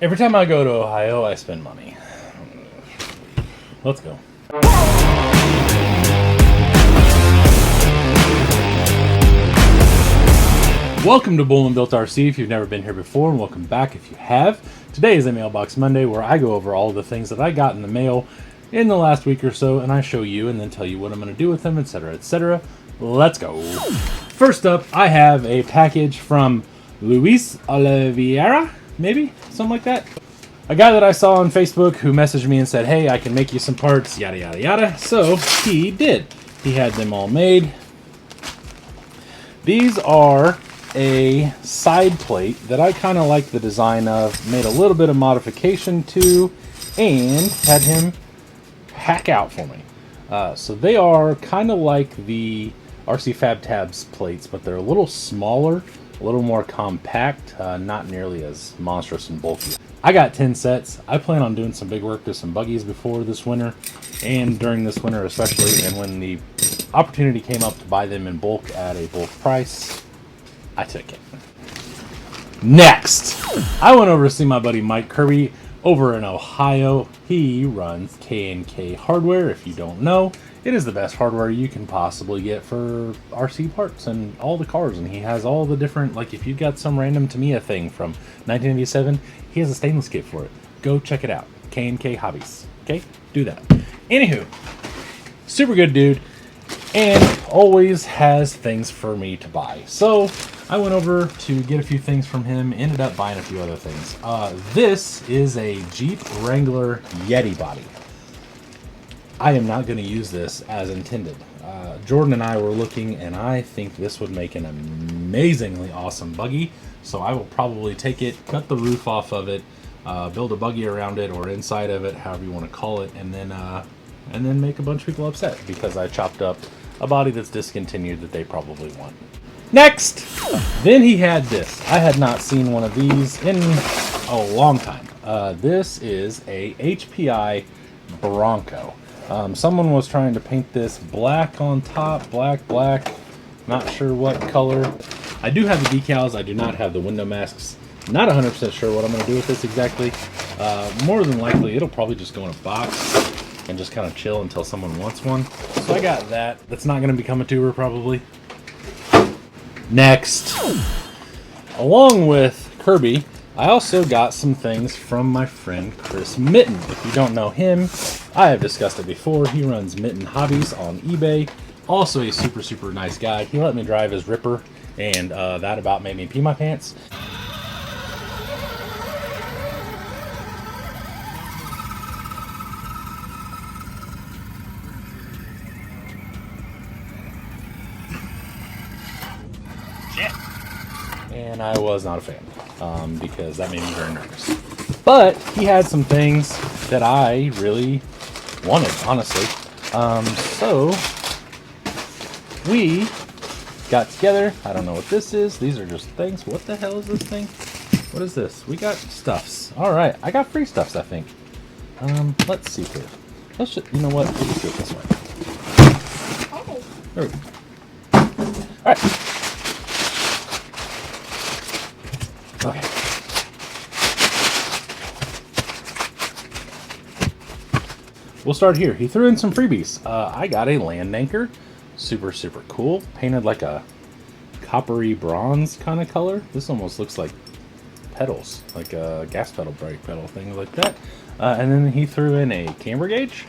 Every time I go to Ohio, I spend money. Let's go. Welcome to Bullman Built RC if you've never been here before, and welcome back if you have. Today is a Mailbox Monday where I go over all the things that I got in the mail in the last week or so, and I show you and then tell you what I'm going to do with them, etc., etc. Let's go. First up, I have a package from Luis Oliveira, maybe? Something like that. A guy that I saw on Facebook who messaged me and said, hey, I can make you some parts, yada, yada, yada. So he did. He had them all made. These are a side plate that I kind of like the design of, made a little bit of modification to, and had him hack out for me. So they are kind of like the RC Fab Tabs plates, but they're a little smaller, a little more compact, not nearly as monstrous and bulky. I got 10 sets. I plan on doing some big work to some buggies before this winter, and during this winter especially, and when the opportunity came up to buy them in bulk at a bulk price, I took it. Next, I went over to see my buddy Mike Kirby over in Ohio. He runs K&K Hardware. If you don't know, it is the best hardware you can possibly get for RC parts and all the cars. And he has all the different, like if you've got some random Tamiya thing from 1987, he has a stainless kit for it. Go check it out. K&K Hobbies. Okay? Do that. Anywho, super good dude. And always has things for me to buy. So I went over to get a few things from him, ended up buying a few other things. This is a Jeep Wrangler Yeti body. I am not going to use this as intended. Jordan and I were looking, and I think this would make an amazingly awesome buggy. So I will probably take it, cut the roof off of it, build a buggy around it or inside of it, however you want to call it, and then make a bunch of people upset because I chopped up a body that's discontinued that they probably want. Next, then he had this. I had not seen one of these in a long time. This is a HPI Bronco. Someone was trying to paint this black on top, black, not sure what color. I do have the decals, I do not have the window masks. Not 100% sure what I'm going to do with this exactly. More than likely, it'll probably just go in a box and just kind of chill until someone wants one. So I got that. That's not going to become a tuber probably. Next, along with Kirby, I also got some things from my friend Chris Mitten. If you don't know him, I have discussed it before. He runs Mitten Hobbies on eBay. Also a super, super nice guy. He let me drive his Ripper, and that about made me pee my pants. And I was not a fan because that made me very nervous. But he had some things that I really wanted, honestly. So we got together. I don't know what this is. These are just things. What the hell is this thing? What is this? We got stuffs. All right, I got free stuffs, I think. Let's see here. Let's just, you know what? We'll just do it this way. Oh. There we go. All right. Okay. We'll start here. He threw in some freebies. I got a land anchor. Super, super cool. Painted like a coppery bronze kind of color. This almost looks like pedals, like a gas pedal, brake pedal, things like that. And then he threw in a camber gauge.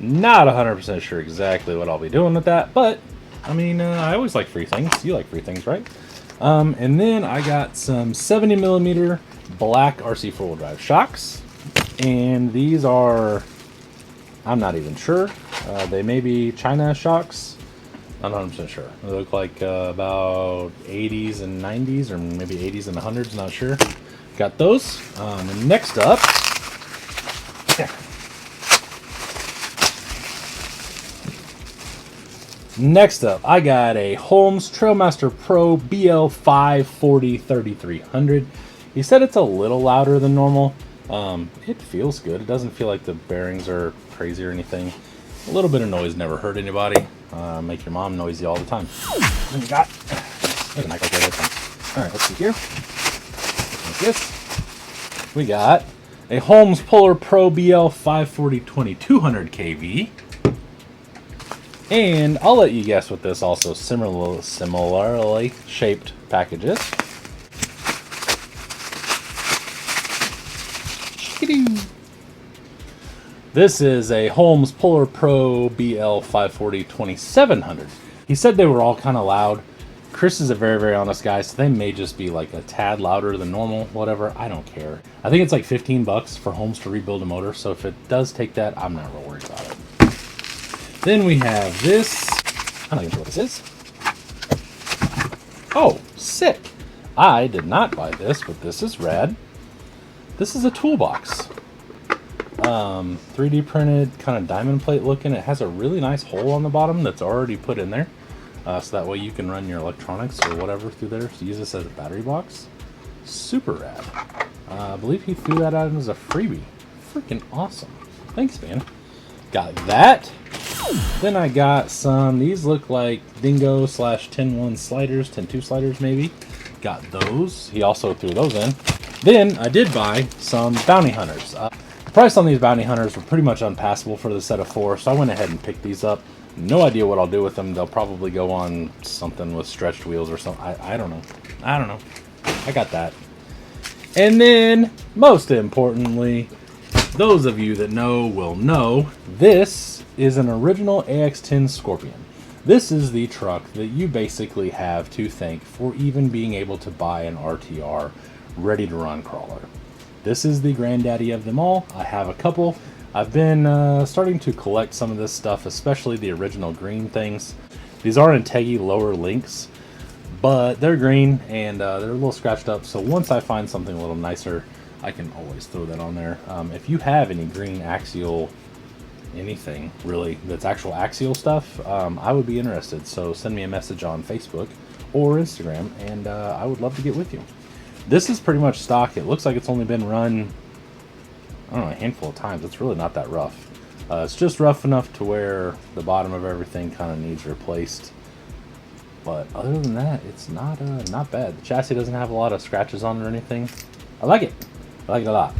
Not 100% sure exactly what I'll be doing with that, but I mean, I always like free things. You like free things, right? And then I got some 70mm black RC4WD shocks. And these are, I'm not even sure. They may be China shocks. I'm not 100% sure. They look like about 80s and 90s, or maybe 80s and 100s, not sure. Got those. And next up, yeah. Next up, I got a Holmes Trailmaster Pro BL540 3300. He said it's a little louder than normal. It feels good. It doesn't feel like the bearings are crazy or anything. A little bit of noise never hurt anybody. Make your mom noisy all the time. Then you got, there's a mic right there. All right, let's see here. Like this. We got a Holmes Polar Pro BL 540 2200 kV. And I'll let you guess what this also similarly shaped package is. This is a Holmes Polar Pro BL 540 2700. He said they were all kind of loud. Chris is a very, very honest guy, so they may just be like a tad louder than normal, whatever. I don't care. I think it's like 15 bucks for Holmes to rebuild a motor, so if it does take that, I'm not real worried about it. Then we have this. I'm not even sure what this is. Oh, sick. I did not buy this, but this is rad. This is a toolbox. 3D printed, kind of diamond plate looking. It has a really nice hole on the bottom that's already put in there. So that way you can run your electronics or whatever through there. So use this as a battery box. Super rad. I believe he threw that out as a freebie. Freaking awesome. Thanks, man. Got that. Then I got some, these look like Dingo / 10-1 sliders, 10-2 sliders maybe. Got those. He also threw those in. Then I did buy some bounty hunters. The price on these bounty hunters were pretty much unpassable for the set of 4, so I went ahead and picked these up. No idea what I'll do with them. They'll probably go on something with stretched wheels or something. I don't know. I don't know. I got that. And then, most importantly, those of you that know will know, this is an original AX10 Scorpion. This is the truck that you basically have to thank for even being able to buy an RTR ready to run crawler. This is the granddaddy of them all. I have a couple. I've been starting to collect some of this stuff, especially the original green things. These are Integi lower links, but they're green and they're a little scratched up. So once I find something a little nicer, I can always throw that on there. If you have any green Axial, anything really that's actual Axial stuff, I would be interested. So send me a message on Facebook or Instagram, and I would love to get with you. This is pretty much stock. It looks like it's only been run, I don't know, a handful of times. It's really not that rough. It's just rough enough to where the bottom of everything kind of needs replaced. But other than that, it's not bad. The chassis doesn't have a lot of scratches on it or anything. I like it. I like it a lot.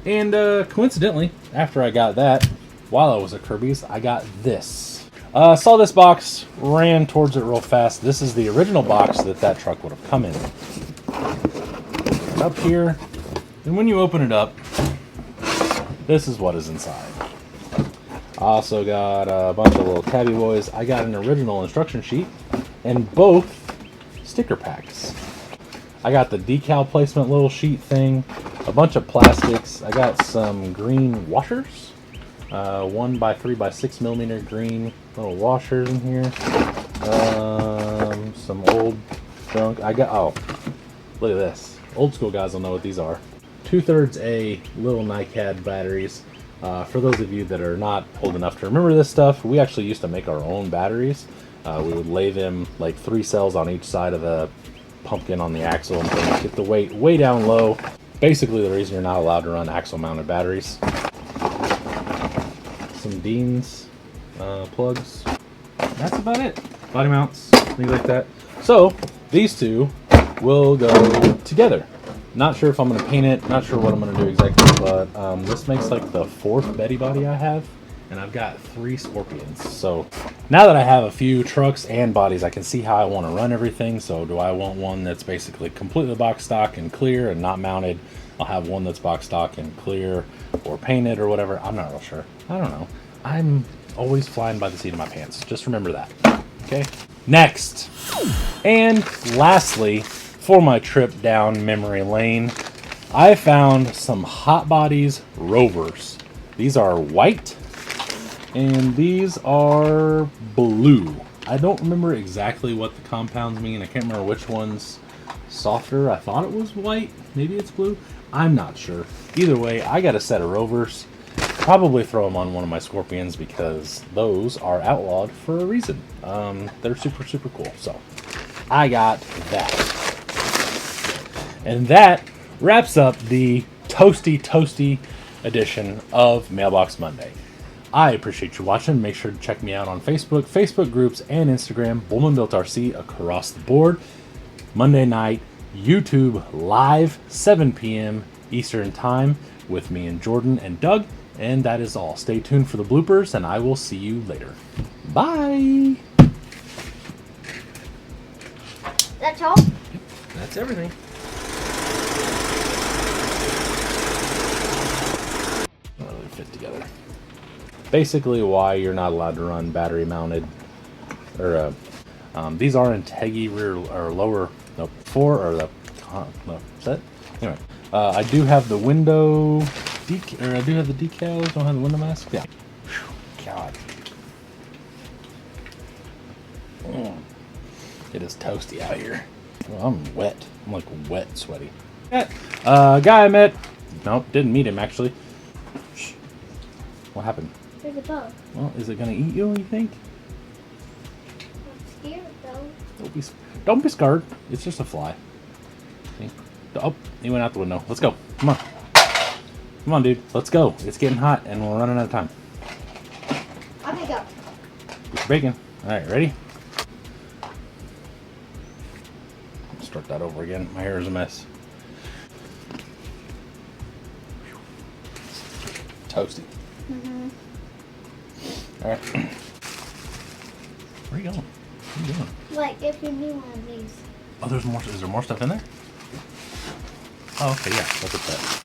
And coincidentally, after I got that, while I was at Kirby's, I got this. Saw this box, ran towards it real fast. This is the original box that truck would have come in. It's up here. And when you open it up, this is what is inside. I also got a bunch of little tabby boys. I got an original instruction sheet and both sticker packs. I got the decal placement little sheet thing, a bunch of plastics. I got some green washers, 1 by 3 by 6 millimeter green little washers in here. Some old junk. I got, oh, look at this. Old school guys will know what these are. 2/3 A little NiCad batteries. For those of you that are not old enough to remember this stuff, we actually used to make our own batteries. We would lay them like 3 cells on each side of the pumpkin on the axle and get the weight way down low. Basically the reason you're not allowed to run axle mounted batteries. Some Dean's plugs. That's about it. Body mounts, things like that. So these two will go together. Not sure if I'm going to paint it, not sure what I'm going to do exactly, but this makes like the 4th Betty body I have, and I've got 3 Scorpions. So now that I have a few trucks and bodies, I can see how I want to run everything. So do I want one that's basically completely box stock and clear and not mounted? I'll have one that's box stock and clear or painted or whatever. I'm not real sure. I don't know. I'm always flying by the seat of my pants. Just remember that. Okay? Next. And lastly, for my trip down memory lane, I found some Hot Bodies Rovers. These are white and these are blue. I don't remember exactly what the compounds mean. I can't remember which one's softer. I thought it was white. Maybe it's blue. I'm not sure. Either way, I got a set of Rovers. Probably throw them on one of my Scorpions because those are outlawed for a reason. They're super, super cool. So I got that. And that wraps up the toasty edition of Mailbox Monday. I appreciate you watching. Make sure to check me out on Facebook groups, and Instagram, Bullman Built RC across the board. Monday night, YouTube live, 7 p.m. Eastern Time with me and Jordan and Doug. And that is all. Stay tuned for the bloopers, and I will see you later. Bye! That's all? That's everything. Not really fit together. Basically why you're not allowed to run battery mounted, or these are Integrity rear or lower, no, set. Anyway, I do have the window I do have the decals. Don't have the window mask. Yeah. Whew, God. It is toasty out here. Well, I'm wet. I'm like wet, sweaty. Guy I met. Nope, didn't meet him actually. Shh. What happened? There's a bug. Well, is it gonna eat you? You think? I'm scared though. Don't be scared. It's just a fly. See? Oh, he went out the window. Let's go. Come on. Come on, dude. Let's go. It's getting hot and we're running out of time. Okay, go. Get your bacon. All right, ready? Start that over again. My hair is a mess. Toasty. All right. Where are you going? What are you doing? Like if you need one of these. Oh, there's more. Is there more stuff in there? Oh, okay. Yeah. Look at that.